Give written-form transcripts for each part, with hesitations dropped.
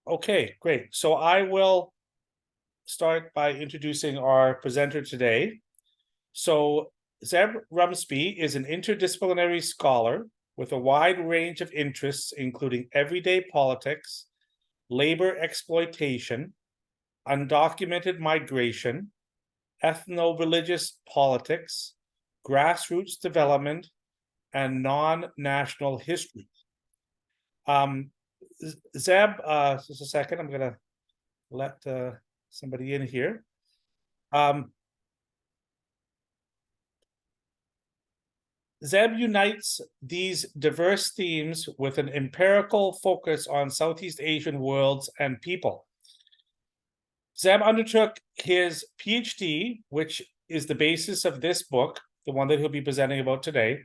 Okay, great. So I will start by introducing our presenter today. So Seb Rumsby is an interdisciplinary scholar with a wide range of interests, including everyday politics, labor exploitation, undocumented migration, ethno-religious politics, grassroots development, and non-national history. Zeb, just a second, I'm gonna let somebody in here. Zeb unites these diverse themes with an empirical focus on Southeast Asian worlds and people. Zeb undertook his PhD, which is the basis of this book, the one that he'll be presenting about today,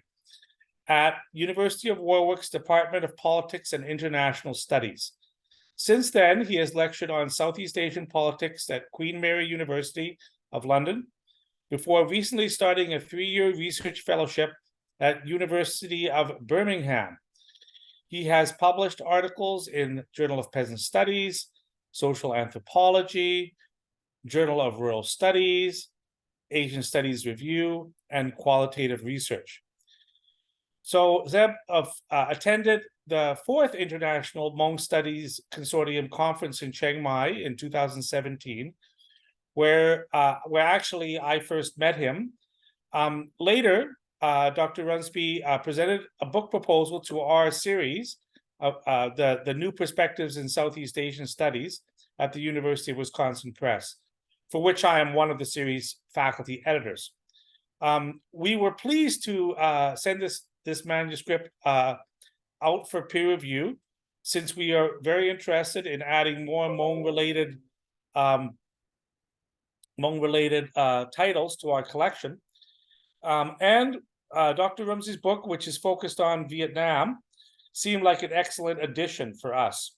at University of Warwick's Department of Politics and International Studies. Since then, he has lectured on Southeast Asian politics at Queen Mary University of London, before recently starting a 3-year research fellowship at University of Birmingham. He has published articles in Journal of Peasant Studies, Social Anthropology, Journal of Rural Studies, Asian Studies Review, and Qualitative Research. So Zeb attended the 4th International Hmong Studies Consortium Conference in Chiang Mai in 2017, where actually I first met him. Later, Dr. Rumsby presented a book proposal to our series of the New Perspectives in Southeast Asian Studies at the University of Wisconsin Press, for which I am one of the series faculty editors. We were pleased to send this manuscript out for peer review, since we are very interested in adding more Hmong-related titles to our collection. And Dr. Rumsby's book, which is focused on Vietnam, seemed like an excellent addition for us,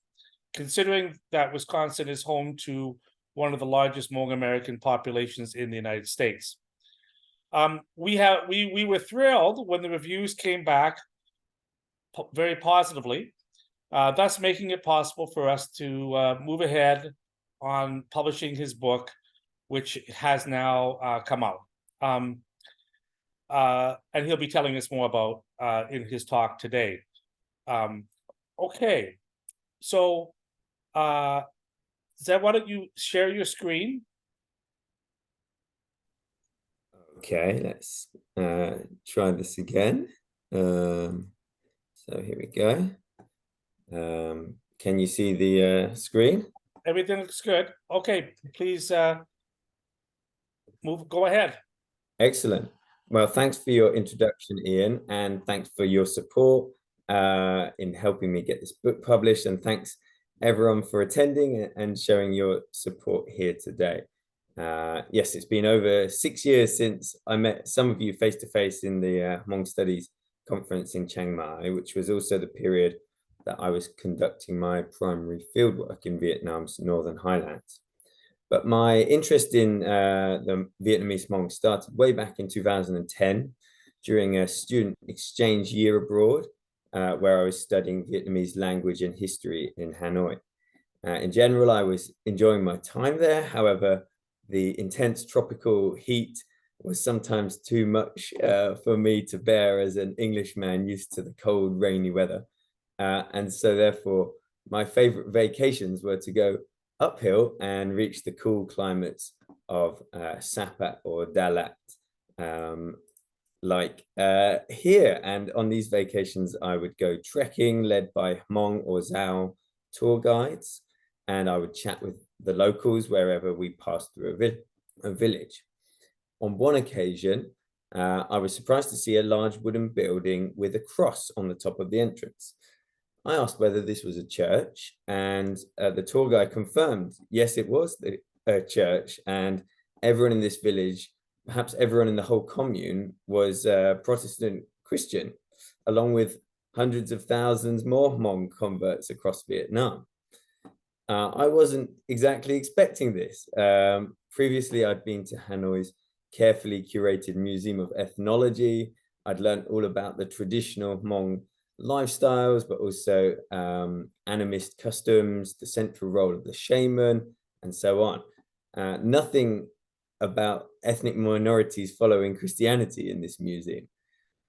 considering that Wisconsin is home to one of the largest Hmong American populations in the United States. We were thrilled when the reviews came back very positively, thus making it possible for us to move ahead on publishing his book, which has now come out. And he'll be telling us more about in his talk today. Okay, so Zeb, why don't you share your screen? Okay, let's try this again. So here we go. Can you see the screen? Everything looks good. Okay, please go ahead. Excellent. Well, thanks for your introduction, Ian, and thanks for your support in helping me get this book published, and thanks everyone for attending and showing your support here today. Yes, it's been over 6 years since I met some of you face-to-face in the Hmong Studies Conference in Chiang Mai, which was also the period that I was conducting my primary fieldwork in Vietnam's northern highlands. But my interest in the Vietnamese Hmong started way back in 2010 during a student exchange year abroad, where I was studying Vietnamese language and history in Hanoi. In general, I was enjoying my time there. However, the intense tropical heat was sometimes too much for me to bear as an Englishman used to the cold, rainy weather. And so therefore, my favorite vacations were to go uphill and reach the cool climates of Sapat or Dalat, like here. And on these vacations, I would go trekking led by Hmong or Zhao tour guides, and I would chat with the locals wherever we passed through a village. On one occasion, I was surprised to see a large wooden building with a cross on the top of the entrance. I asked whether this was a church, and the tour guide confirmed, yes, it was a church, and everyone in this village, perhaps everyone in the whole commune, was Protestant Christian, along with hundreds of thousands more Hmong converts across Vietnam. I wasn't exactly expecting this. Previously, I'd been to Hanoi's carefully curated Museum of Ethnology. I'd learned all about the traditional Hmong lifestyles, but also animist customs, the central role of the shaman, and so on. Nothing about ethnic minorities following Christianity in this museum.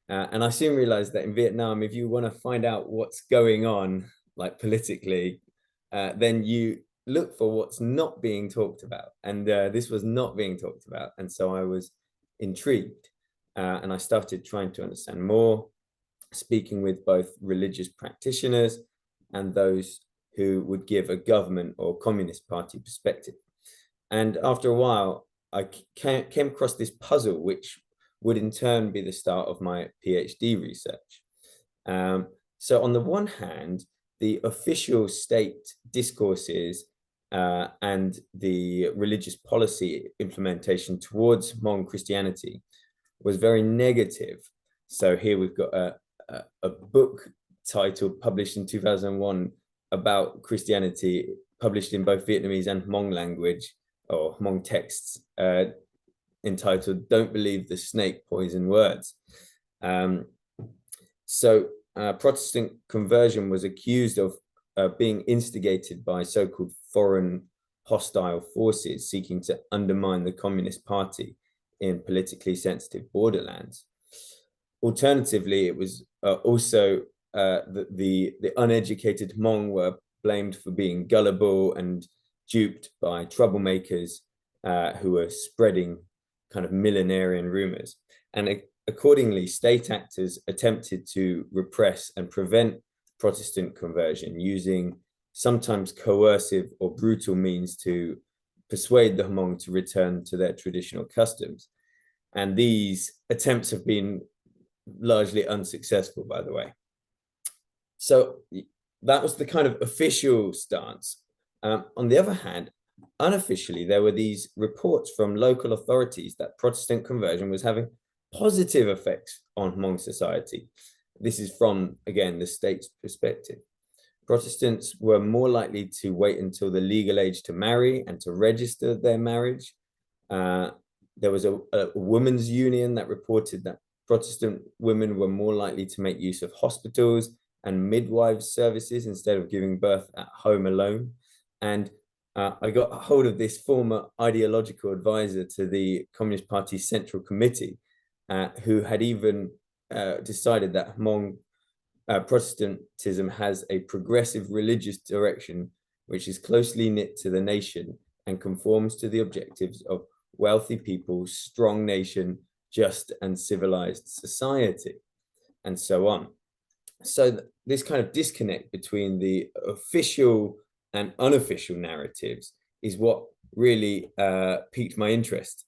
And I soon realized that in Vietnam, if you want to find out what's going on, like politically, then you look for what's not being talked about. And this was not being talked about. And so I was intrigued. And I started trying to understand more, speaking with both religious practitioners and those who would give a government or communist party perspective. And after a while, I came across this puzzle, which would in turn be the start of my PhD research. So on the one hand, the official state discourses and the religious policy implementation towards Hmong Christianity was very negative. So here we've got a book titled, published in 2001, about Christianity, published in both Vietnamese and Hmong language, or Hmong texts, entitled "Don't Believe the Snake Poison Words." Protestant conversion was accused of being instigated by so-called foreign hostile forces seeking to undermine the Communist Party in politically sensitive borderlands. Alternatively, it was also the uneducated Hmong were blamed for being gullible and duped by troublemakers who were spreading kind of millenarian rumors. And accordingly, state actors attempted to repress and prevent Protestant conversion using sometimes coercive or brutal means to persuade the Hmong to return to their traditional customs. And these attempts have been largely unsuccessful, by the way. So that was the kind of official stance. On the other hand, unofficially, there were these reports from local authorities that Protestant conversion was having positive effects on Hmong society. This is from, again, the state's perspective. Protestants were more likely to wait until the legal age to marry and to register their marriage. There was a women's union that reported that Protestant women were more likely to make use of hospitals and midwives services instead of giving birth at home alone. And I got a hold of this former ideological advisor to the Communist Party's Central Committee, who had even decided that Hmong Protestantism has a progressive religious direction which is closely knit to the nation and conforms to the objectives of wealthy people, strong nation, just and civilized society, and so on. So this kind of disconnect between the official and unofficial narratives is what really piqued my interest.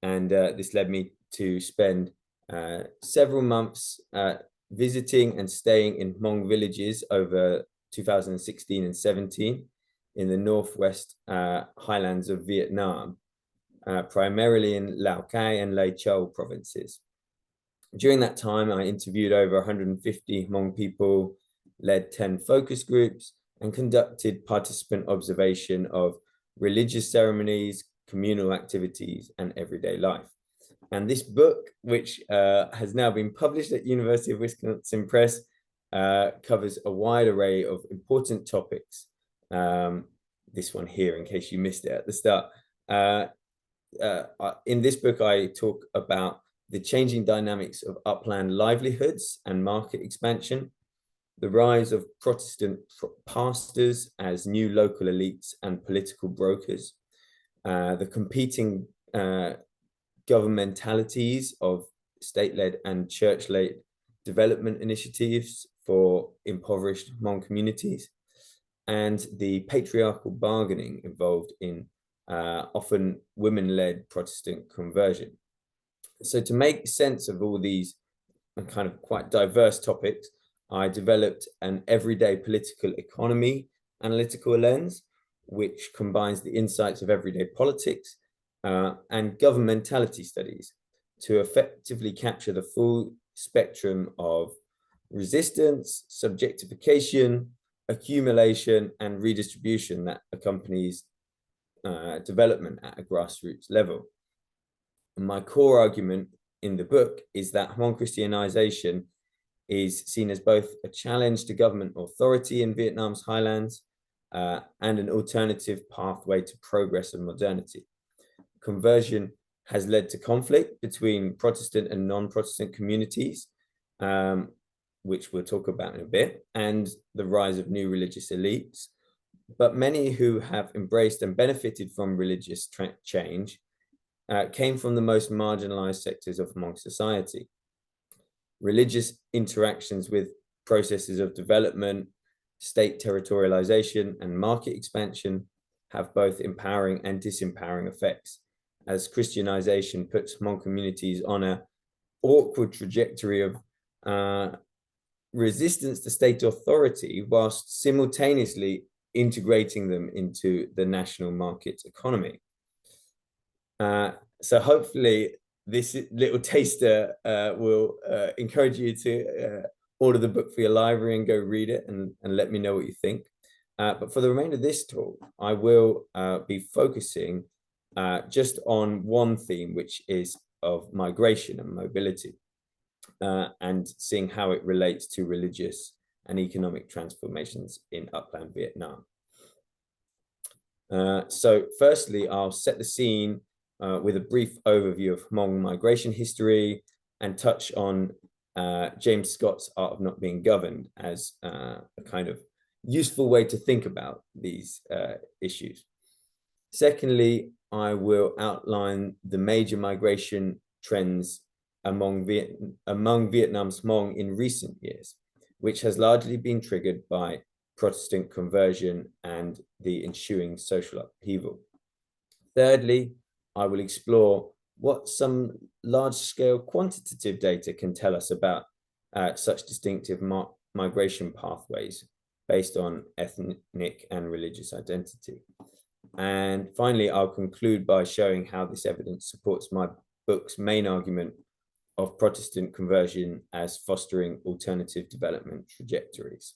And this led me to spend several months visiting and staying in Hmong villages over 2016 and 17 in the northwest highlands of Vietnam, primarily in Lao Cai and Lai Châu provinces. During that time, I interviewed over 150 Hmong people, led 10 focus groups, and conducted participant observation of religious ceremonies, communal activities, and everyday life. And this book, which has now been published at University of Wisconsin Press, covers a wide array of important topics. This one here, in case you missed it at the start. In this book, I talk about the changing dynamics of upland livelihoods and market expansion, the rise of Protestant pastors as new local elites and political brokers, the competing governmentalities of state-led and church-led development initiatives for impoverished Hmong communities, and the patriarchal bargaining involved in often women-led Protestant conversion. So to make sense of all these kind of quite diverse topics, I developed an everyday political economy analytical lens, which combines the insights of everyday politics and governmentality studies to effectively capture the full spectrum of resistance, subjectification, accumulation, and redistribution that accompanies development at a grassroots level. And my core argument in the book is that Hmong Christianization is seen as both a challenge to government authority in Vietnam's highlands and an alternative pathway to progress and modernity. Conversion has led to conflict between Protestant and non-Protestant communities, which we'll talk about in a bit, and the rise of new religious elites. But many who have embraced and benefited from religious change came from the most marginalized sectors of Hmong society. Religious interactions with processes of development, state territorialization, and market expansion have both empowering and disempowering effects, as Christianization puts Hmong communities on an awkward trajectory of resistance to state authority whilst simultaneously integrating them into the national market economy. So hopefully this little taster will encourage you to order the book for your library and go read it and let me know what you think. But for the remainder of this talk, I will be focusing just on one theme, which is of migration and mobility, and seeing how it relates to religious and economic transformations in upland Vietnam. So firstly, I'll set the scene with a brief overview of Hmong migration history and touch on James Scott's Art of Not Being Governed as a kind of useful way to think about these issues. Secondly, I will outline the major migration trends among Vietnam's Hmong in recent years, which has largely been triggered by Protestant conversion and the ensuing social upheaval. Thirdly, I will explore what some large-scale quantitative data can tell us about such distinctive migration pathways based on ethnic and religious identity. And finally, I'll conclude by showing how this evidence supports my book's main argument of Protestant conversion as fostering alternative development trajectories.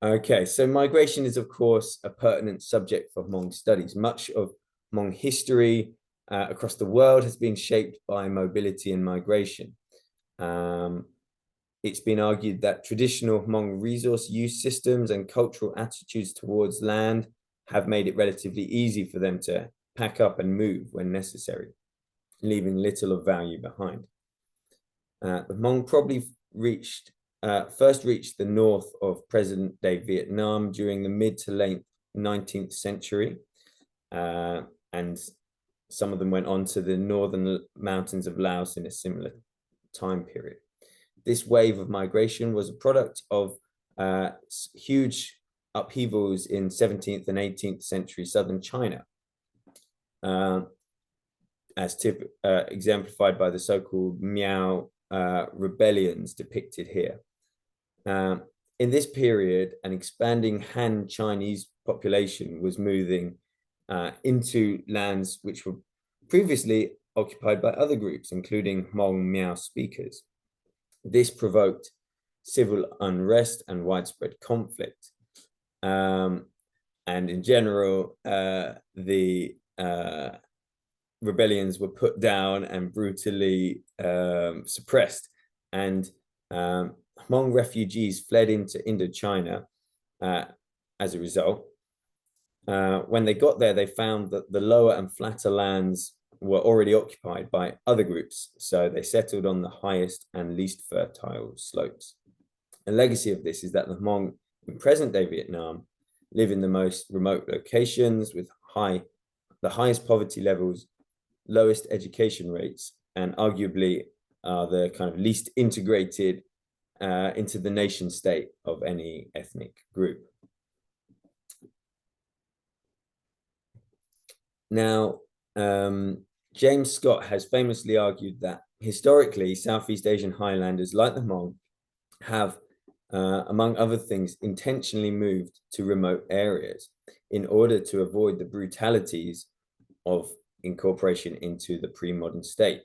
Okay, so migration is, of course, a pertinent subject for Hmong studies. Much of Hmong history across the world has been shaped by mobility and migration. It's been argued that traditional Hmong resource use systems and cultural attitudes towards land have made it relatively easy for them to pack up and move when necessary, leaving little of value behind. The Hmong probably first reached the north of present-day Vietnam during the mid to late 19th century, and some of them went on to the northern mountains of Laos in a similar time period. This wave of migration was a product of huge upheavals in 17th and 18th century southern China, as exemplified by the so-called Miao rebellions depicted here. In this period, an expanding Han Chinese population was moving into lands which were previously occupied by other groups, including Hmong Miao speakers. This provoked civil unrest and widespread conflict. And in general, the rebellions were put down and brutally suppressed. And Hmong refugees fled into Indochina as a result. When they got there, they found that the lower and flatter lands were already occupied by other groups, so they settled on the highest and least fertile slopes. A legacy of this is that the Hmong in present-day Vietnam live in the most remote locations with the highest poverty levels, lowest education rates, and arguably are the kind of least integrated into the nation state of any ethnic group. Now, James Scott has famously argued that historically, Southeast Asian highlanders like the Hmong have, among other things, intentionally moved to remote areas in order to avoid the brutalities of incorporation into the pre-modern state.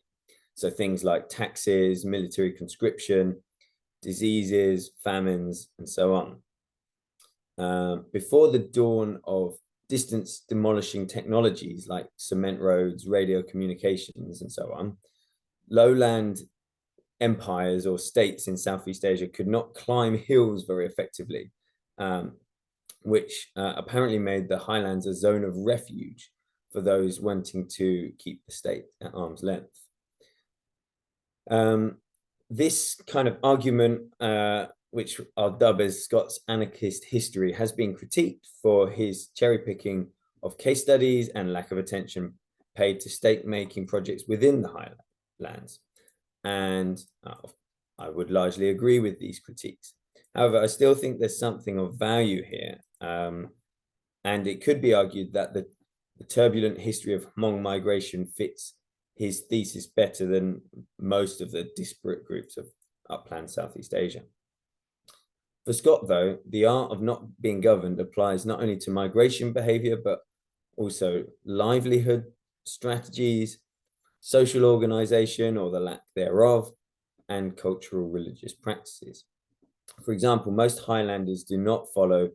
So things like taxes, military conscription, diseases, famines, and so on. Before the dawn of distance demolishing technologies like cement roads, radio communications, and so on, lowland empires or states in Southeast Asia could not climb hills very effectively, which apparently made the highlands a zone of refuge for those wanting to keep the state at arm's length. This kind of argument, which I'll dub as Scott's anarchist history, has been critiqued for his cherry picking of case studies and lack of attention paid to state-making projects within the highlands. And I would largely agree with these critiques. However, I still think there's something of value here. And it could be argued that the turbulent history of Hmong migration fits his thesis better than most of the disparate groups of upland Southeast Asia. For Scott, though, the art of not being governed applies not only to migration behavior, but also livelihood strategies, social organization or the lack thereof, and cultural religious practices. For example, most highlanders do not follow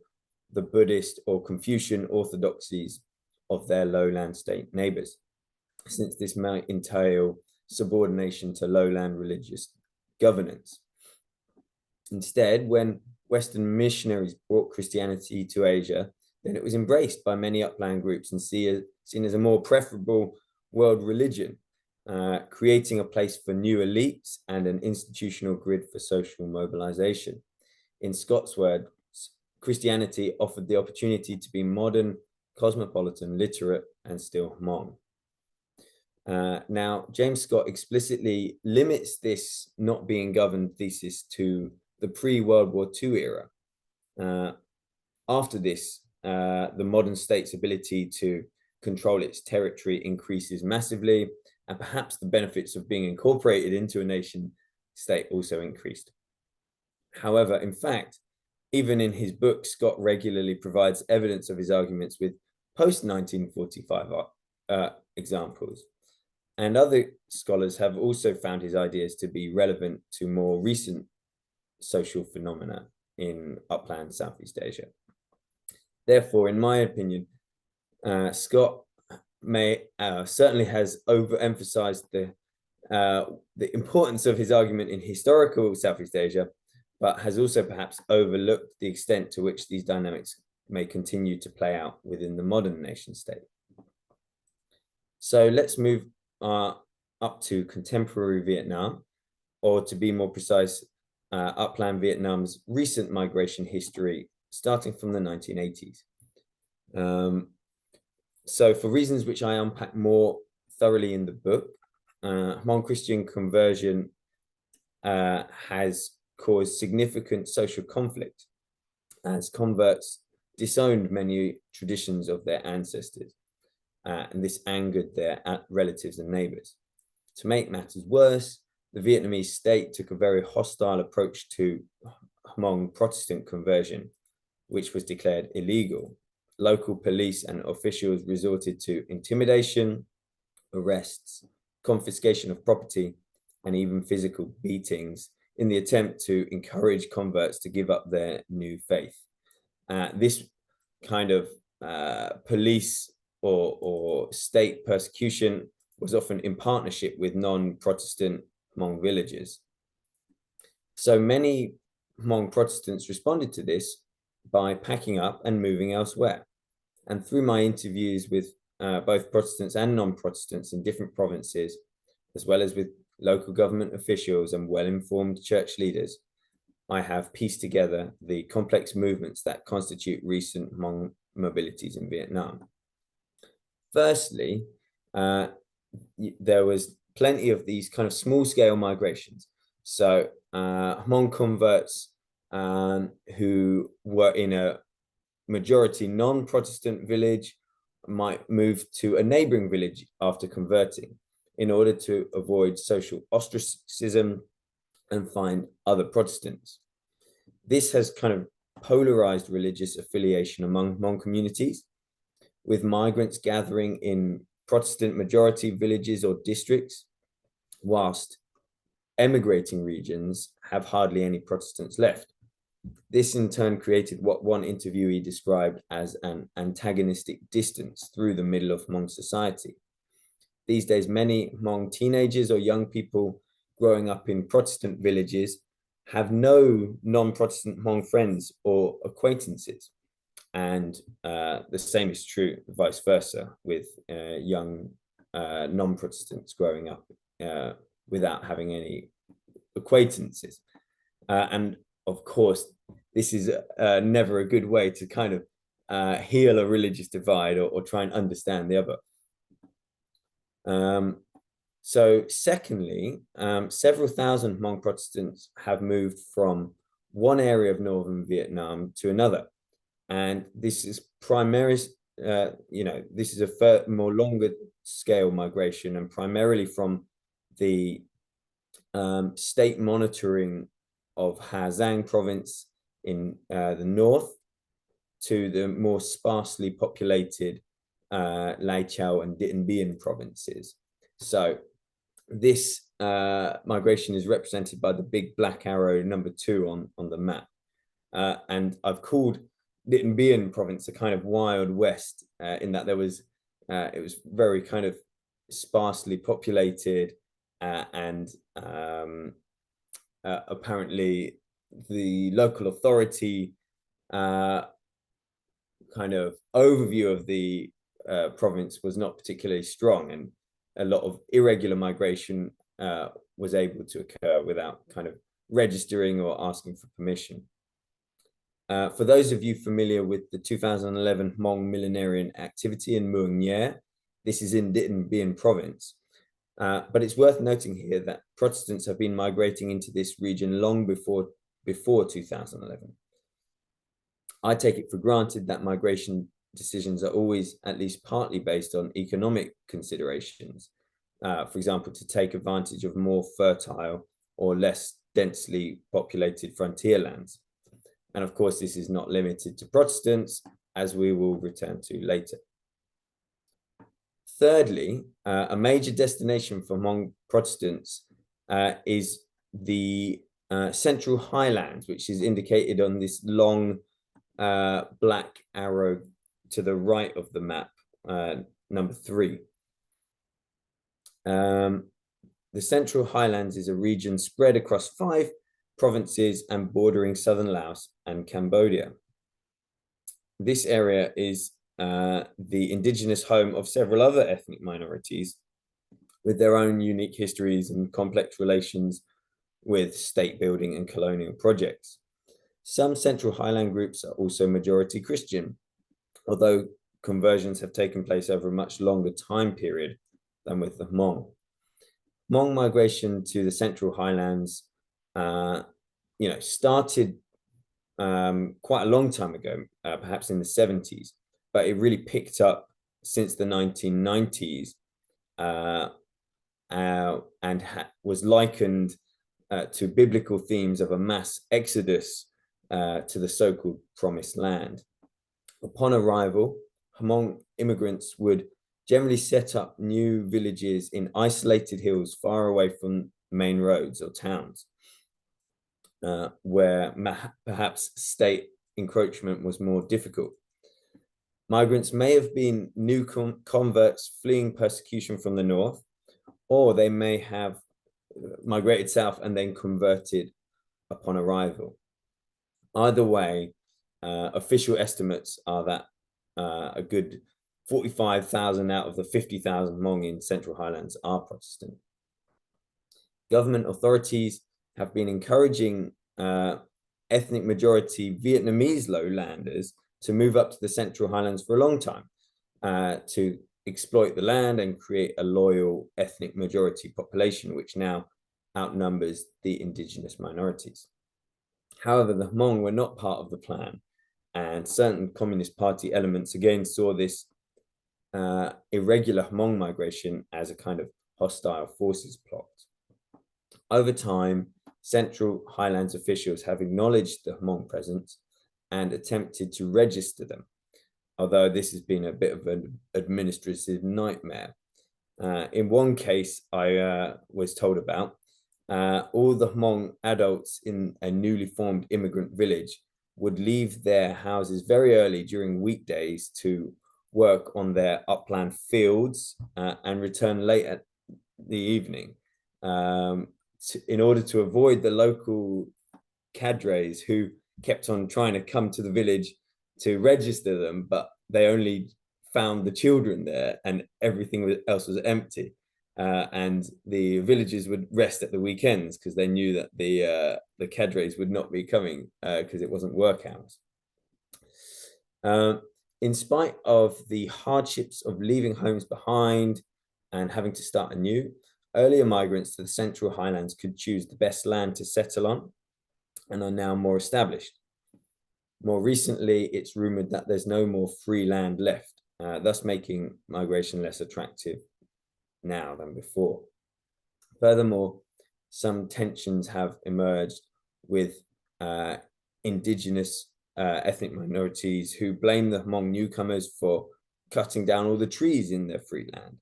the Buddhist or Confucian orthodoxies of their lowland state neighbors, since this might entail subordination to lowland religious governance. Instead, when Western missionaries brought Christianity to Asia, then it was embraced by many upland groups and seen as a more preferable world religion, creating a place for new elites and an institutional grid for social mobilization. In Scott's words, Christianity offered the opportunity to be modern, cosmopolitan, literate, and still Hmong. Now, James Scott explicitly limits this not being governed thesis to the pre-World War II era. After this, the modern state's ability to control its territory increases massively, and perhaps the benefits of being incorporated into a nation state also increased. However, in fact, even in his book, Scott regularly provides evidence of his arguments with post-1945 examples. And other scholars have also found his ideas to be relevant to more recent social phenomena in upland Southeast Asia. Therefore, in my opinion, Scott certainly has overemphasized the importance of his argument in historical Southeast Asia, but has also perhaps overlooked the extent to which these dynamics may continue to play out within the modern nation state. So let's move up to contemporary Vietnam, or to be more precise, upland Vietnam's recent migration history starting from the 1980s. So for reasons which I unpack more thoroughly in the book, Hmong Christian conversion has caused significant social conflict as converts disowned many traditions of their ancestors, and this angered their relatives and neighbors. To make matters worse, the Vietnamese state took a very hostile approach to Hmong Protestant conversion, which was declared illegal. Local police and officials resorted to intimidation, arrests, confiscation of property, and even physical beatings in the attempt to encourage converts to give up their new faith. This kind of police or state persecution was often in partnership with non-Protestant Hmong villages. So many Hmong Protestants responded to this by packing up and moving elsewhere. And through my interviews with both Protestants and non-Protestants in different provinces, as well as with local government officials and well-informed church leaders, I have pieced together the complex movements that constitute recent Hmong mobilities in Vietnam. Firstly, there was plenty of these kind of small-scale migrations. So Hmong converts who were in a majority non-Protestant village might move to a neighboring village after converting in order to avoid social ostracism and find other Protestants. This has kind of polarized religious affiliation among Hmong communities, with migrants gathering in Protestant majority villages or districts, whilst emigrating regions have hardly any Protestants left. This in turn created what one interviewee described as an antagonistic distance through the middle of Hmong society. these days, many Hmong teenagers or young people growing up in Protestant villages have no non-Protestant Hmong friends or acquaintances. And the same is true, vice versa, with young non-Protestants growing up without having any acquaintances. And of course, this is never a good way to kind of heal a religious divide or try and understand the other. So secondly, several thousand Hmong Protestants have moved from one area of northern Vietnam to another. And this is this is a more longer scale migration, and primarily from the state monitoring of Ha Giang province in the north to the more sparsely populated Lai Châu and Điện Biên provinces. So this migration is represented by the big black arrow number 2 on the map. And I've called Điện Biên province a kind of wild west in that there was it was very kind of sparsely populated and apparently the local authority kind of overview of the province was not particularly strong, and a lot of irregular migration was able to occur without kind of registering or asking for permission. For those of you familiar with the 2011 Hmong millenarian activity in Mueang Nhé, this is in Điện Biên province. But it's worth noting here that Protestants have been migrating into this region long before 2011. I take it for granted that migration decisions are always at least partly based on economic considerations. For example, to take advantage of more fertile or less densely populated frontier lands. And of course, this is not limited to Protestants, as we will return to later. Thirdly, a major destination for Hmong Protestants is the Central Highlands, which is indicated on this long black arrow to the right of the map, number 3. The Central Highlands is a region spread across 5 provinces and bordering southern Laos and Cambodia. This area is the indigenous home of several other ethnic minorities with their own unique histories and complex relations with state building and colonial projects. Some Central Highland groups are also majority Christian, although conversions have taken place over a much longer time period than with the Hmong. Hmong migration to the Central Highlands started quite a long time ago, perhaps in the 70s, but it really picked up since the 1990s and was likened to biblical themes of a mass exodus to the so-called promised land. Upon arrival, Hmong immigrants would generally set up new villages in isolated hills far away from main roads or towns, where perhaps state encroachment was more difficult. Migrants may have been new converts fleeing persecution from the north, or they may have migrated south and then converted upon arrival. Either way, official estimates are that a good 45,000 out of the 50,000 Hmong in Central Highlands are Protestant. Government authorities have been encouraging ethnic majority Vietnamese lowlanders to move up to the Central Highlands for a long time to exploit the land and create a loyal ethnic majority population, which now outnumbers the indigenous minorities. However, the Hmong were not part of the plan, and certain Communist Party elements again saw this irregular Hmong migration as a kind of hostile forces plot. Over time, Central Highlands officials have acknowledged the Hmong presence and attempted to register them, although this has been a bit of an administrative nightmare. In one case I was told about, all the Hmong adults in a newly formed immigrant village would leave their houses very early during weekdays to work on their upland fields and return late at the evening in order to avoid the local cadres who kept on trying to come to the village to register them, but they only found the children there and everything else was empty. And the villagers would rest at the weekends because they knew that the cadres would not be coming because it wasn't work hours. In spite of the hardships of leaving homes behind and having to start anew, earlier migrants to the central highlands could choose the best land to settle on and are now more established. More recently, it's rumored that there's no more free land left, thus making migration less attractive now than before. Furthermore, some tensions have emerged with indigenous ethnic minorities who blame the Hmong newcomers for cutting down all the trees in their free land.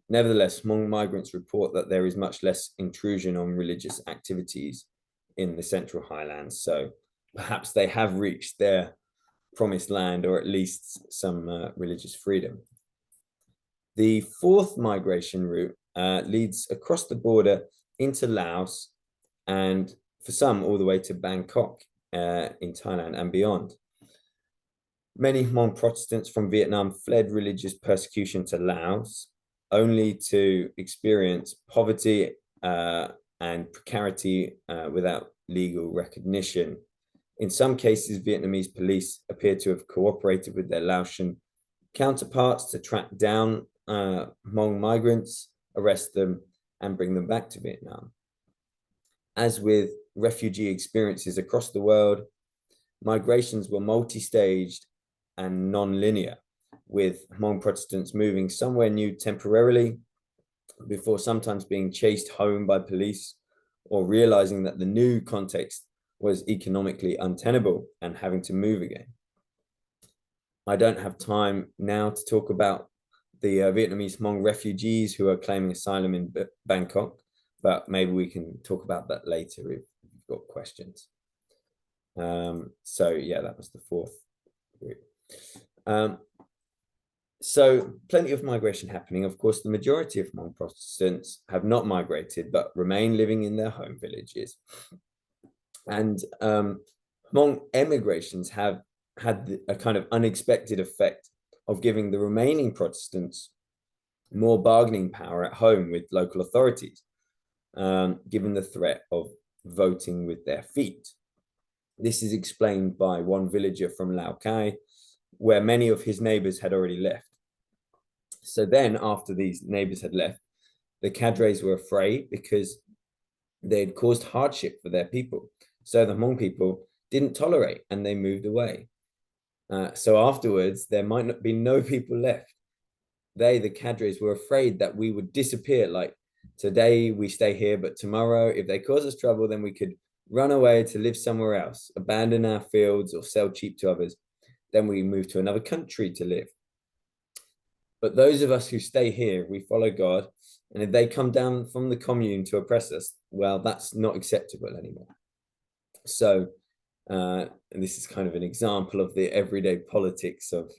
Nevertheless, Hmong migrants report that there is much less intrusion on religious activities in the Central Highlands, so perhaps they have reached their promised land, or at least some religious freedom. The fourth migration route leads across the border into Laos, and for some all the way to Bangkok in Thailand and beyond. Many Hmong Protestants from Vietnam fled religious persecution to Laos, only to experience poverty and precarity without legal recognition. In some cases, Vietnamese police appear to have cooperated with their Laotian counterparts to track down Hmong migrants, arrest them, and bring them back to Vietnam. As with refugee experiences across the world, migrations were multi-staged and non-linear, with Hmong Protestants moving somewhere new temporarily before sometimes being chased home by police or realizing that the new context was economically untenable and having to move again. I don't have time now to talk about the Vietnamese Hmong refugees who are claiming asylum in Bangkok, but maybe we can talk about that later if you've got questions. So yeah, that was the fourth group. So plenty of migration happening. Of course, the majority of Hmong Protestants have not migrated, but remain living in their home villages. And Hmong emigrations have had a kind of unexpected effect of giving the remaining Protestants more bargaining power at home with local authorities, given the threat of voting with their feet. This is explained by one villager from Lao Cai, where many of his neighbors had already left. So then, after these neighbors had left, the cadres were afraid because they had caused hardship for their people. So the Hmong people didn't tolerate and they moved away. So afterwards, there might not be no people left. The cadres, were afraid that we would disappear. Like today we stay here, but tomorrow, if they cause us trouble, then we could run away to live somewhere else, abandon our fields or sell cheap to others. Then we move to another country to live. But those of us who stay here, we follow God. And if they come down from the commune to oppress us, well, that's not acceptable anymore. So, and this is kind of an example of the everyday politics of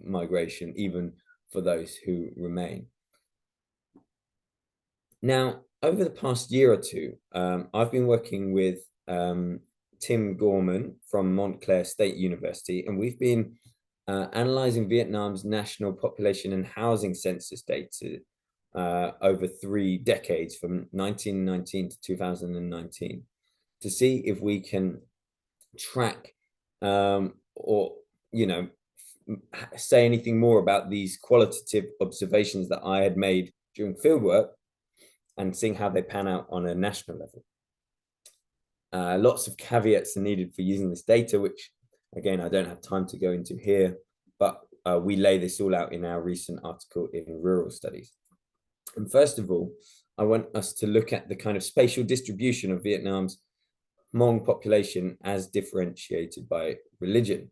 migration, even for those who remain. Now, over the past year or two, I've been working with Tim Gorman from Montclair State University, and we've been analyzing Vietnam's national population and housing census data over 3 decades, from 1919 to 2019, to see if we can track or, you know, say anything more about these qualitative observations that I had made during fieldwork and seeing how they pan out on a national level. Lots of caveats are needed for using this data, which again, I don't have time to go into here, but we lay this all out in our recent article in Rural Studies. And first of all, I want us to look at the kind of spatial distribution of Vietnam's Hmong population as differentiated by religion.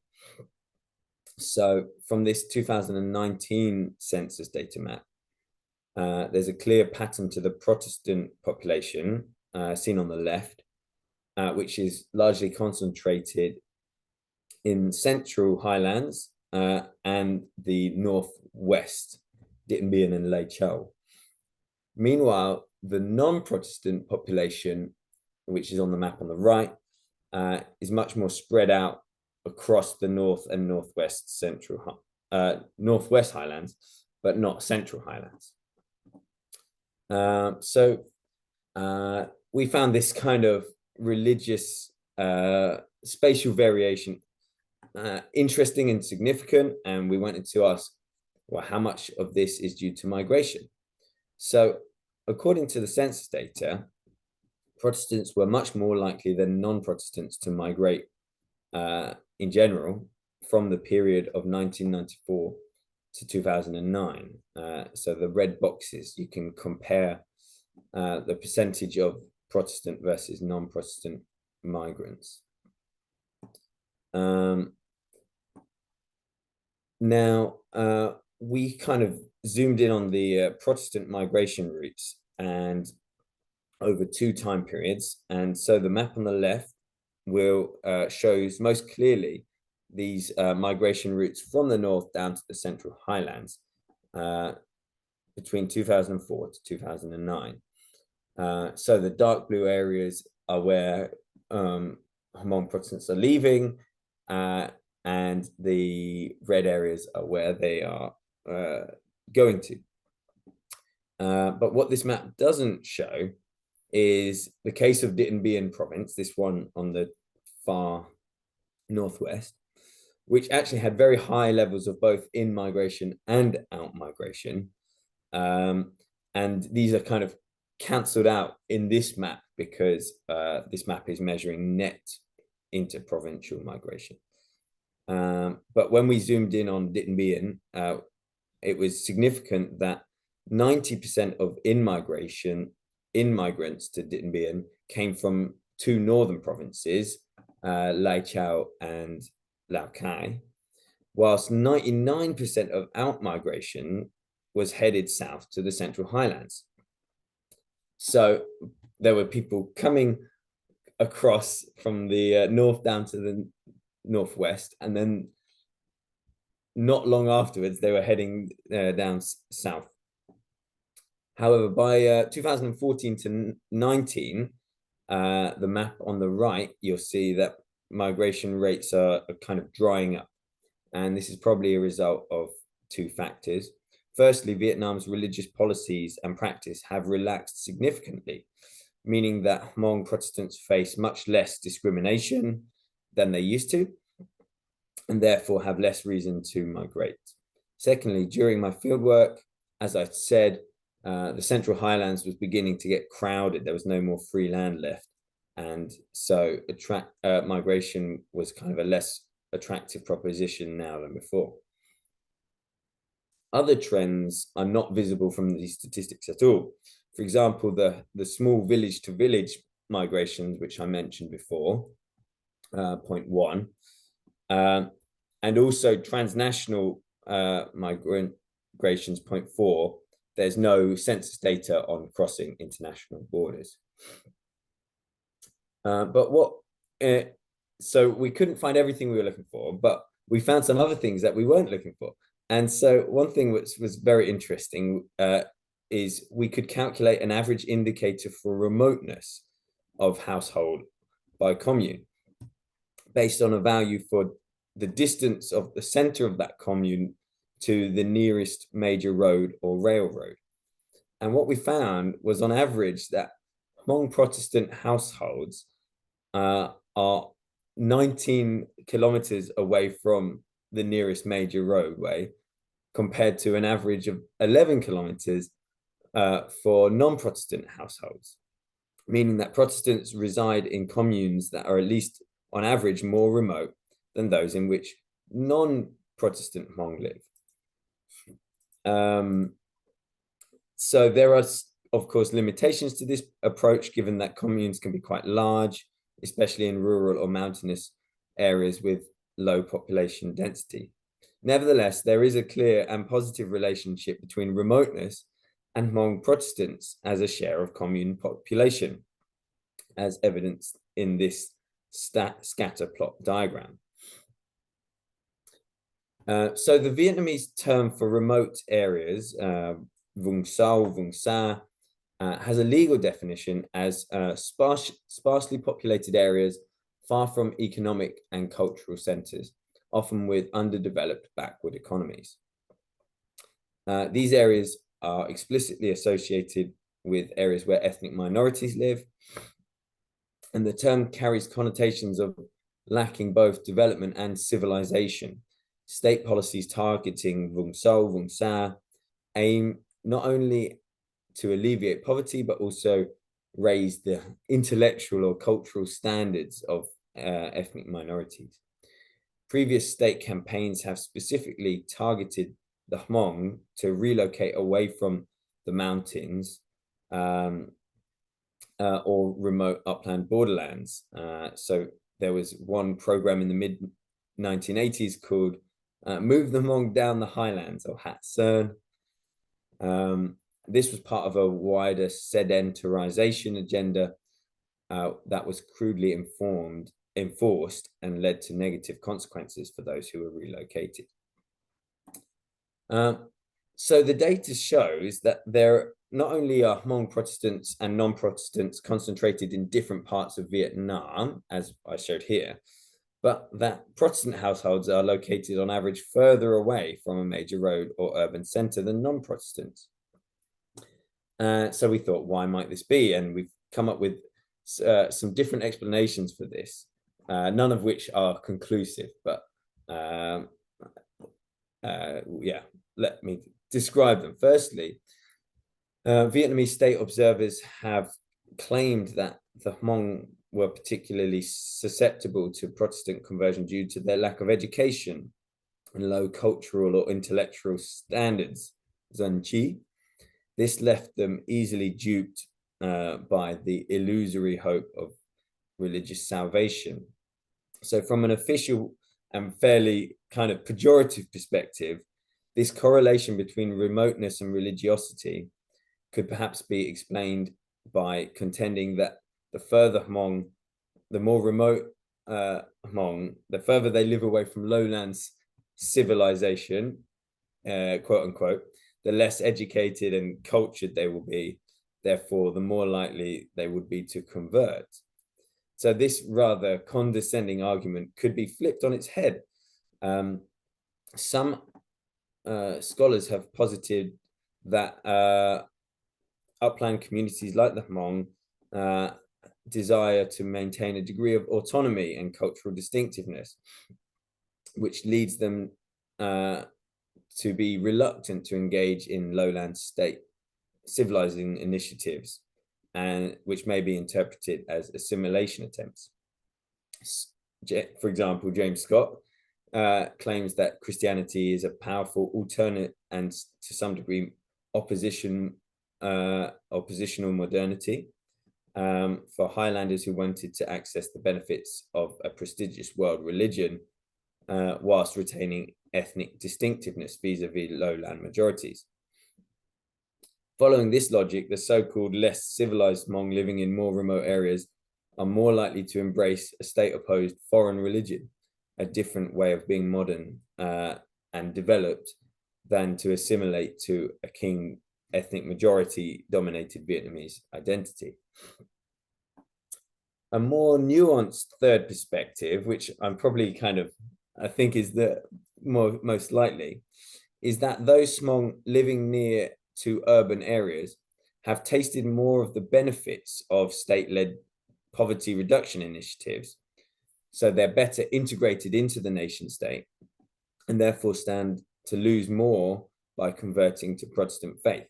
So from this 2019 census data map, there's a clear pattern to the Protestant population seen on the left, which is largely concentrated in central highlands and the northwest, Dittenbian and Lake Chau. Meanwhile, the non-Protestant population, which is on the map on the right, is much more spread out across the north and northwest northwest highlands, but not central highlands. So we found this kind of religious spatial variation interesting and significant, and we wanted to ask, well, how much of this is due to migration? So according to the census data, Protestants were much more likely than non-Protestants to migrate in general from the period of 1994 to 2009. So the red boxes, you can compare the percentage of Protestant versus non-Protestant migrants. Now, we kind of zoomed in on the Protestant migration routes and over 2 time periods. And so the map on the left will shows most clearly these migration routes from the north down to the central highlands between 2004 to 2009. So the dark blue areas are where Hmong Protestants are leaving, and the red areas are where they are going to. But what this map doesn't show is the case of Dittenbian province, this one on the far northwest, which actually had very high levels of both in-migration and out-migration. And these are kind of cancelled out in this map because this map is measuring net interprovincial migration. But when we zoomed in on Dittenbian, it was significant that 90% of immigrants to Dittenbian came from 2 northern provinces, Lai Chau and Lao Cai, whilst 99% of out-migration was headed south to the Central Highlands. So there were people coming across from the north down to the northwest, and then not long afterwards, they were heading down south. However, by 2014 to 19, the map on the right, you'll see that migration rates are kind of drying up. And this is probably a result of 2 factors. Firstly, Vietnam's religious policies and practice have relaxed significantly, meaning that Hmong Protestants face much less discrimination than they used to, and therefore have less reason to migrate. Secondly, during my fieldwork, as I said, the Central Highlands was beginning to get crowded. There was no more free land left. And so migration was kind of a less attractive proposition now than before. Other trends are not visible from these statistics at all. For example, the small village to village migrations, which I mentioned before, point 1, and also transnational migrations, point 4, there's no census data on crossing international borders. So we couldn't find everything we were looking for, but we found some other things that we weren't looking for. And so one thing which was very interesting is we could calculate an average indicator for remoteness of household by commune based on a value for the distance of the center of that commune to the nearest major road or railroad. And what we found was on average that Hmong Protestant households are 19 kilometers away from the nearest major roadway, compared to an average of 11 kilometers for non-Protestant households, meaning that Protestants reside in communes that are at least on average more remote than those in which non-Protestant Hmong live. So there are, of course, limitations to this approach, given that communes can be quite large, especially in rural or mountainous areas with low population density. Nevertheless, there is a clear and positive relationship between remoteness and Hmong Protestants as a share of commune population, as evidenced in this scatter plot diagram. So the Vietnamese term for remote areas, Vùng Sâu, Vùng Xa, has a legal definition as sparsely populated areas far from economic and cultural centers, often with underdeveloped backward economies. These areas are explicitly associated with areas where ethnic minorities live, and the term carries connotations of lacking both development and civilization. State policies targeting Vùng Sâu, Vùng Xa aim not only to alleviate poverty, but also raise the intellectual or cultural standards of ethnic minorities. Previous state campaigns have specifically targeted the Hmong to relocate away from the mountains or remote upland borderlands. So there was one program in the mid-1980s called Move the Hmong Down the Highlands, or Hat Cern. This was part of a wider sedentarization agenda that was crudely enforced and led to negative consequences for those who were relocated. So the data shows that there not only are Hmong Protestants and non-Protestants concentrated in different parts of Vietnam, as I showed here, but that Protestant households are located on average further away from a major road or urban center than non-Protestants. So we thought, why might this be? And we've come up with some different explanations for this, none of which are conclusive, but yeah, let me describe them. Firstly, Vietnamese state observers have claimed that the Hmong were particularly susceptible to Protestant conversion due to their lack of education and low cultural or intellectual standards, Dân Chi. This left them easily duped by the illusory hope of religious salvation. So from an official and fairly kind of pejorative perspective, this correlation between remoteness and religiosity could perhaps be explained by contending that the further Hmong, the more remote Hmong, the further they live away from lowlands civilization, quote unquote, the less educated and cultured they will be. Therefore, the more likely they would be to convert. So this rather condescending argument could be flipped on its head. Some scholars have posited that upland communities like the Hmong desire to maintain a degree of autonomy and cultural distinctiveness, which leads them to be reluctant to engage in lowland state civilizing initiatives, and which may be interpreted as assimilation attempts. For example, James Scott claims that Christianity is a powerful alternate and to some degree oppositional modernity for Highlanders who wanted to access the benefits of a prestigious world religion whilst retaining ethnic distinctiveness vis-a-vis lowland majorities. Following this logic, the so-called less civilized Hmong living in more remote areas are more likely to embrace a state-opposed foreign religion, a different way of being modern and developed, than to assimilate to a king ethnic majority-dominated Vietnamese identity. A more nuanced third perspective, which I'm probably I think is the most likely, is that those Hmong living near to urban areas have tasted more of the benefits of state-led poverty reduction initiatives. So they're better integrated into the nation state and therefore stand to lose more by converting to Protestant faith.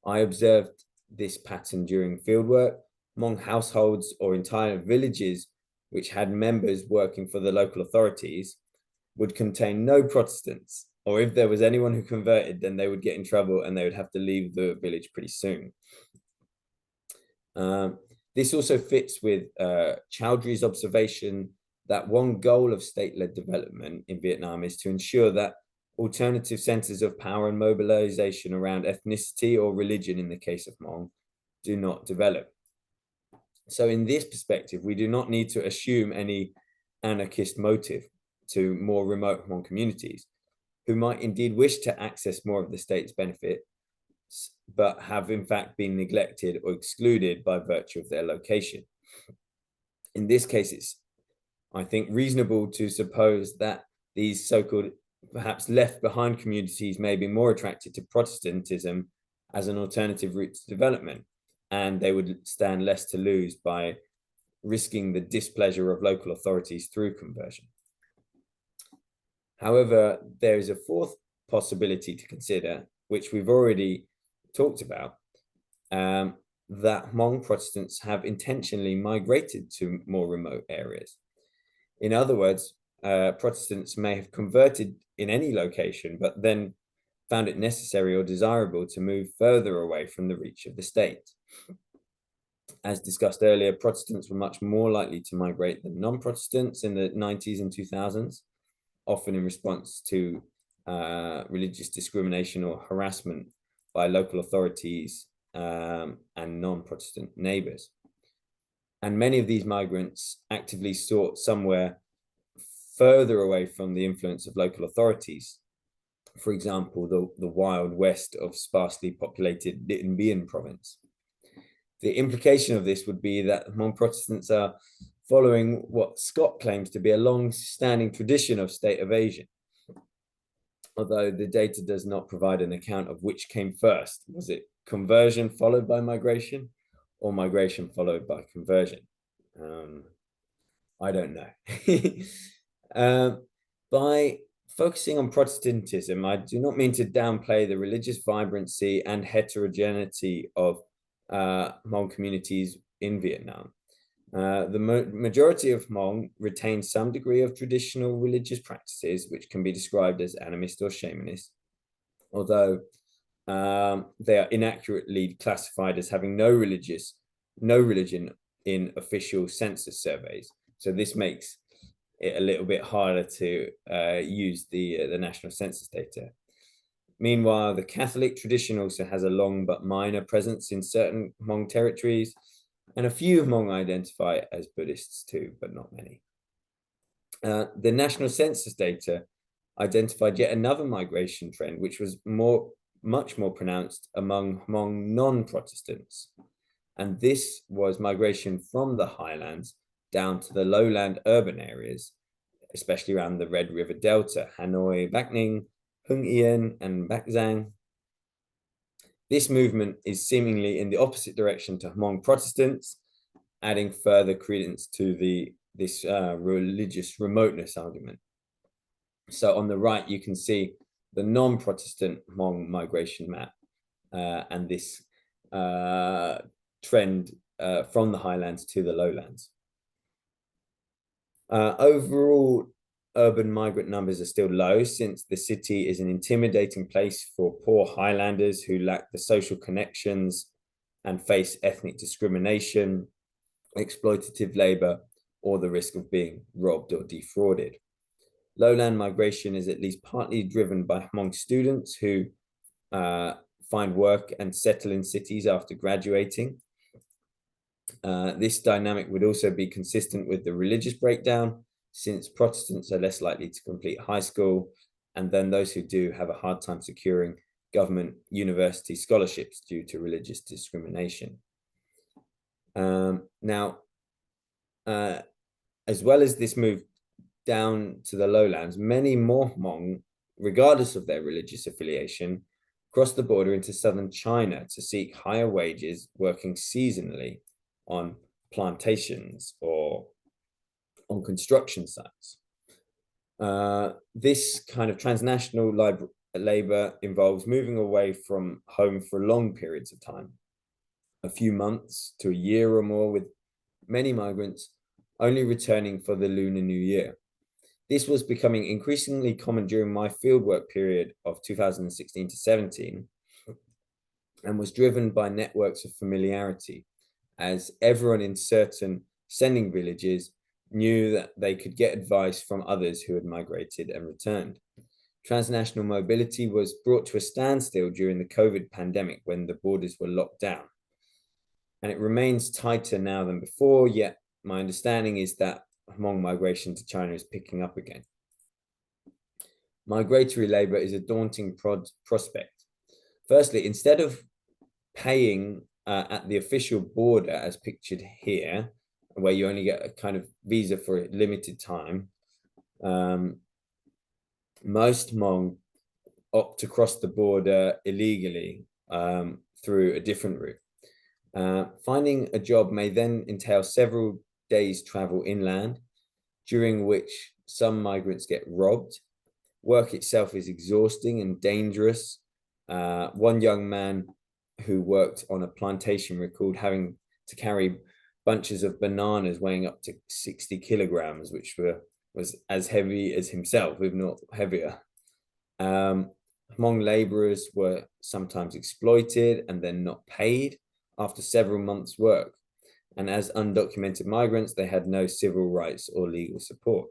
I observed this pattern during fieldwork. Hmong households or entire villages which had members working for the local authorities would contain no Protestants, or if there was anyone who converted, then they would get in trouble and they would have to leave the village pretty soon. This also fits with Chowdhury's observation that one goal of state-led development in Vietnam is to ensure that alternative centers of power and mobilization around ethnicity or religion, in the case of Hmong, do not develop. So in this perspective, we do not need to assume any anarchist motive to more remote Hmong communities. who might indeed wish to access more of the state's benefits, but have in fact been neglected or excluded by virtue of their location. In this case, it's, I think, reasonable to suppose that these so-called perhaps left behind communities may be more attracted to Protestantism as an alternative route to development, and they would stand less to lose by risking the displeasure of local authorities through conversion. However, there is a fourth possibility to consider, which we've already talked about, that Hmong Protestants have intentionally migrated to more remote areas. In other words, Protestants may have converted in any location, but then found it necessary or desirable to move further away from the reach of the state. As discussed earlier, Protestants were much more likely to migrate than non-Protestants in the 90s and 2000s, often in response to religious discrimination or harassment by local authorities and non-Protestant neighbors. And many of these migrants actively sought somewhere further away from the influence of local authorities. For example, the wild west of sparsely populated Điện Biên province. The implication of this would be that Hmong Protestants are following what Scott claims to be a long-standing tradition of state evasion, although the data does not provide an account of which came first. Was it conversion followed by migration, or migration followed by conversion? I don't know. By focusing on Protestantism, I do not mean to downplay the religious vibrancy and heterogeneity of Hmong communities in Vietnam. The majority of Hmong retain some degree of traditional religious practices, which can be described as animist or shamanist, although they are inaccurately classified as having no religion in official census surveys. So this makes it a little bit harder to use the national census data. Meanwhile, the Catholic tradition also has a long but minor presence in certain Hmong territories, and a few Hmong identify as Buddhists too, but not many. The national census data identified yet another migration trend, which was much more pronounced among Hmong non-Protestants. And this was migration from the highlands down to the lowland urban areas, especially around the Red River Delta, Hanoi, Bac Ninh, Hưng Yên, and Bac Giang. This movement is seemingly in the opposite direction to Hmong Protestants, adding further credence to this religious remoteness argument. So on the right, you can see the non-Protestant Hmong migration map and this trend from the highlands to the lowlands. Overall, urban migrant numbers are still low, since the city is an intimidating place for poor highlanders who lack the social connections and face ethnic discrimination, exploitative labor, or the risk of being robbed or defrauded. Lowland migration is at least partly driven by Hmong students who find work and settle in cities after graduating. This dynamic would also be consistent with the religious breakdown, since Protestants are less likely to complete high school, and then those who do have a hard time securing government university scholarships due to religious discrimination. Now, as well as this move down to the lowlands, many more Hmong, regardless of their religious affiliation, cross the border into southern China to seek higher wages working seasonally on plantations or on construction sites. This kind of transnational labor involves moving away from home for long periods of time, a few months to a year or more, with many migrants only returning for the Lunar New Year. This was becoming increasingly common during my fieldwork period of 2016 to 17, and was driven by networks of familiarity, as everyone in certain sending villages knew that they could get advice from others who had migrated and returned. Transnational mobility was brought to a standstill during the COVID pandemic when the borders were locked down. And it remains tighter now than before, yet my understanding is that Hmong migration to China is picking up again. migratory labor is a daunting prospect. Firstly, instead of paying at the official border as pictured here, where you only get a kind of visa for a limited time, most Hmong opt to cross the border illegally through a different route. Finding a job may then entail several days' travel inland, during which some migrants get robbed. Work itself is exhausting and dangerous. One young man who worked on a plantation recalled having to carry bunches of bananas weighing up to 60 kilograms, which was as heavy as himself, if not heavier. Hmong laborers were sometimes exploited and then not paid after several months' work. And as undocumented migrants, they had no civil rights or legal support.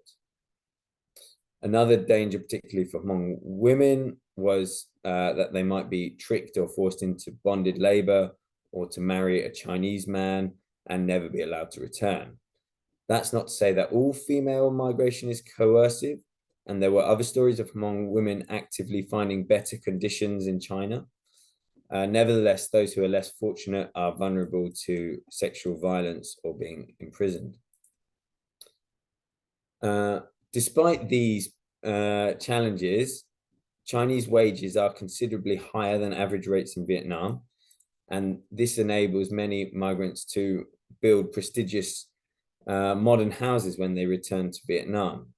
Another danger, particularly for Hmong women, was that they might be tricked or forced into bonded labor or to marry a Chinese man and never be allowed to return. That's not to say that all female migration is coercive, and there were other stories of Hmong women actively finding better conditions in China. Nevertheless, those who are less fortunate are vulnerable to sexual violence or being imprisoned. Despite these challenges, Chinese wages are considerably higher than average rates in Vietnam, and this enables many migrants to build prestigious modern houses when they return to Vietnam.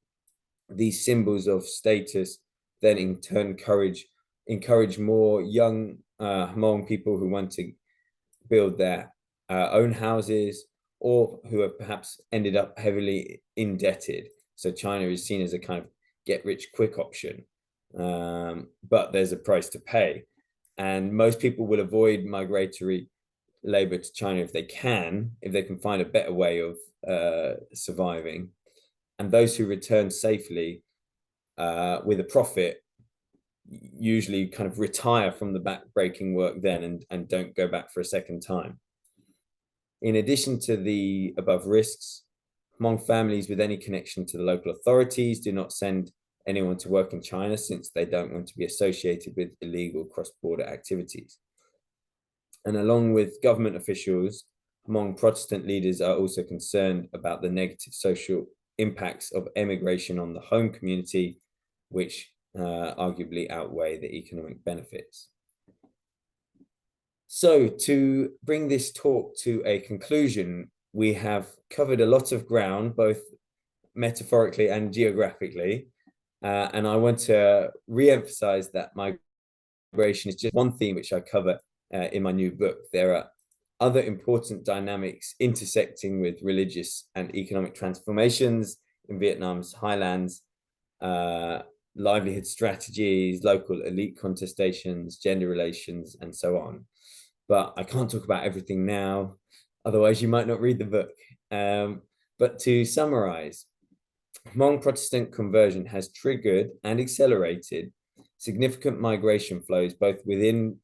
These symbols of status then in turn encourage more young Hmong people who want to build their own houses or who have perhaps ended up heavily indebted. So China is seen as a kind of get-rich-quick option, but there's a price to pay. And most people will avoid migratory labor to China if they can find a better way of surviving. And those who return safely with a profit usually kind of retire from the back-breaking work then and don't go back for a second time. In addition to the above risks, Hmong families with any connection to the local authorities do not send anyone to work in China since they don't want to be associated with illegal cross-border activities. And along with government officials, Hmong Protestant leaders are also concerned about the negative social impacts of emigration on the home community, which arguably outweigh the economic benefits. So to bring this talk to a conclusion, we have covered a lot of ground, both metaphorically and geographically. And I want to re-emphasize that migration is just one theme which I cover in my new book. There are other important dynamics intersecting with religious and economic transformations in Vietnam's highlands, livelihood strategies, local elite contestations, gender relations, and so on. But I can't talk about everything now, otherwise you might not read the book. But to summarize, Hmong Protestant conversion has triggered and accelerated significant migration flows both within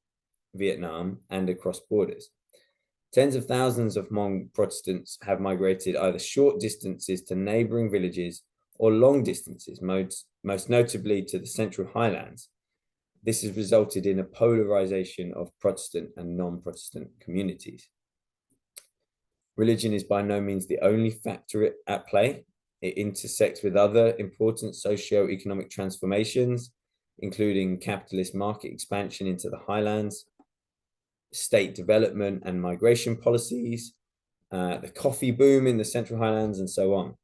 Vietnam and across borders. Tens of thousands of Hmong Protestants have migrated either short distances to neighboring villages or long distances, most notably to the Central Highlands. This has resulted in a polarization of Protestant and non-Protestant communities. Religion is by no means the only factor at play. It intersects with other important socio-economic transformations, including capitalist market expansion into the highlands, state development and migration policies, the coffee boom in the Central Highlands, and so on.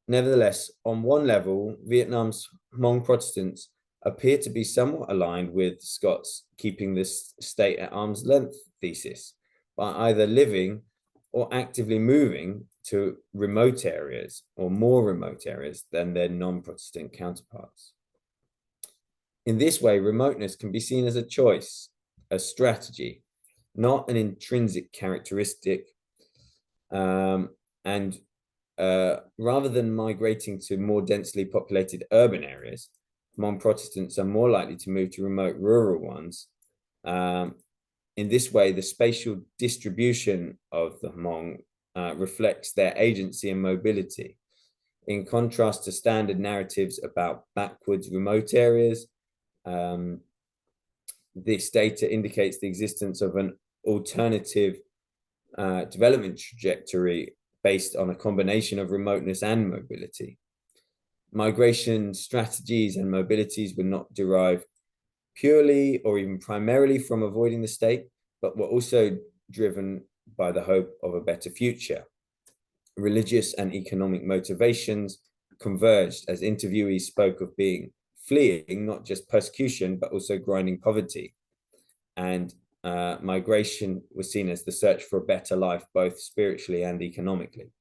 Nevertheless, on one level, Vietnam's Hmong Protestants appear to be somewhat aligned with Scott's keeping this state at arm's length thesis by either living or actively moving to remote areas or more remote areas than their non-Protestant counterparts. In this way, remoteness can be seen as a choice, a strategy, not an intrinsic characteristic. Rather than migrating to more densely populated urban areas, Hmong Protestants are more likely to move to remote rural ones. In this way, the spatial distribution of the Hmong reflects their agency and mobility. In contrast to standard narratives about backwards remote areas, this data indicates the existence of an alternative development trajectory based on a combination of remoteness and mobility. Migration strategies and mobilities were not derived purely or even primarily from avoiding the state, but were also driven by the hope of a better future. Religious and economic motivations converged as interviewees spoke of fleeing not just persecution, but also grinding poverty. And migration was seen as the search for a better life, both spiritually and economically.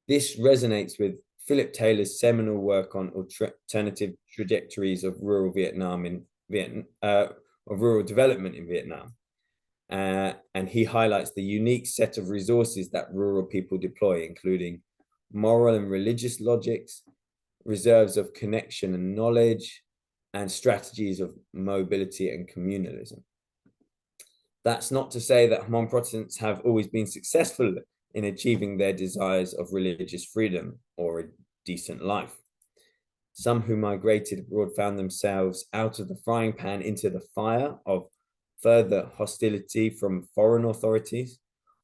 This resonates with Philip Taylor's seminal work on alternative trajectories of rural rural development in Vietnam. And he highlights the unique set of resources that rural people deploy, including moral and religious logics, reserves of connection and knowledge, and strategies of mobility and communalism. That's not to say that Hmong Protestants have always been successful in achieving their desires of religious freedom or a decent life. Some who migrated abroad found themselves out of the frying pan into the fire of further hostility from foreign authorities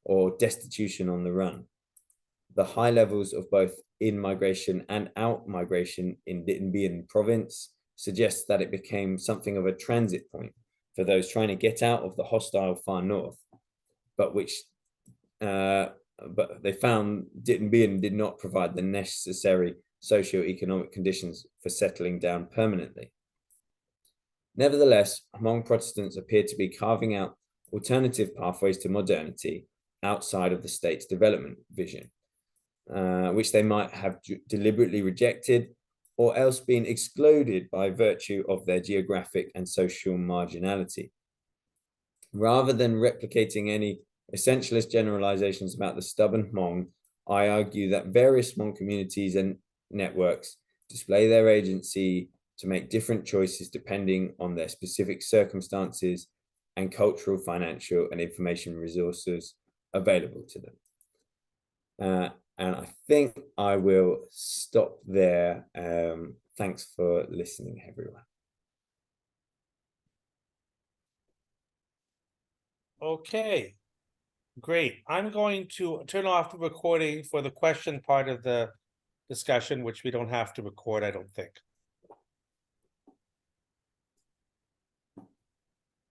or destitution on the run. The high levels of both in-migration and out-migration in Điện Biên province suggests that it became something of a transit point for those trying to get out of the hostile far north, but they found Điện Biên did not provide the necessary socio-economic conditions for settling down permanently. Nevertheless, Hmong Protestants appear to be carving out alternative pathways to modernity outside of the state's development vision, which they might have deliberately rejected or else been excluded by virtue of their geographic and social marginality. Rather than replicating any essentialist generalizations about the stubborn Hmong, I argue that various Hmong communities and networks display their agency to make different choices depending on their specific circumstances and cultural, financial, and information resources available to them. And I think I will stop there. Thanks for listening, everyone. Okay, great. I'm going to turn off the recording for the question part of the discussion, which we don't have to record, I don't think.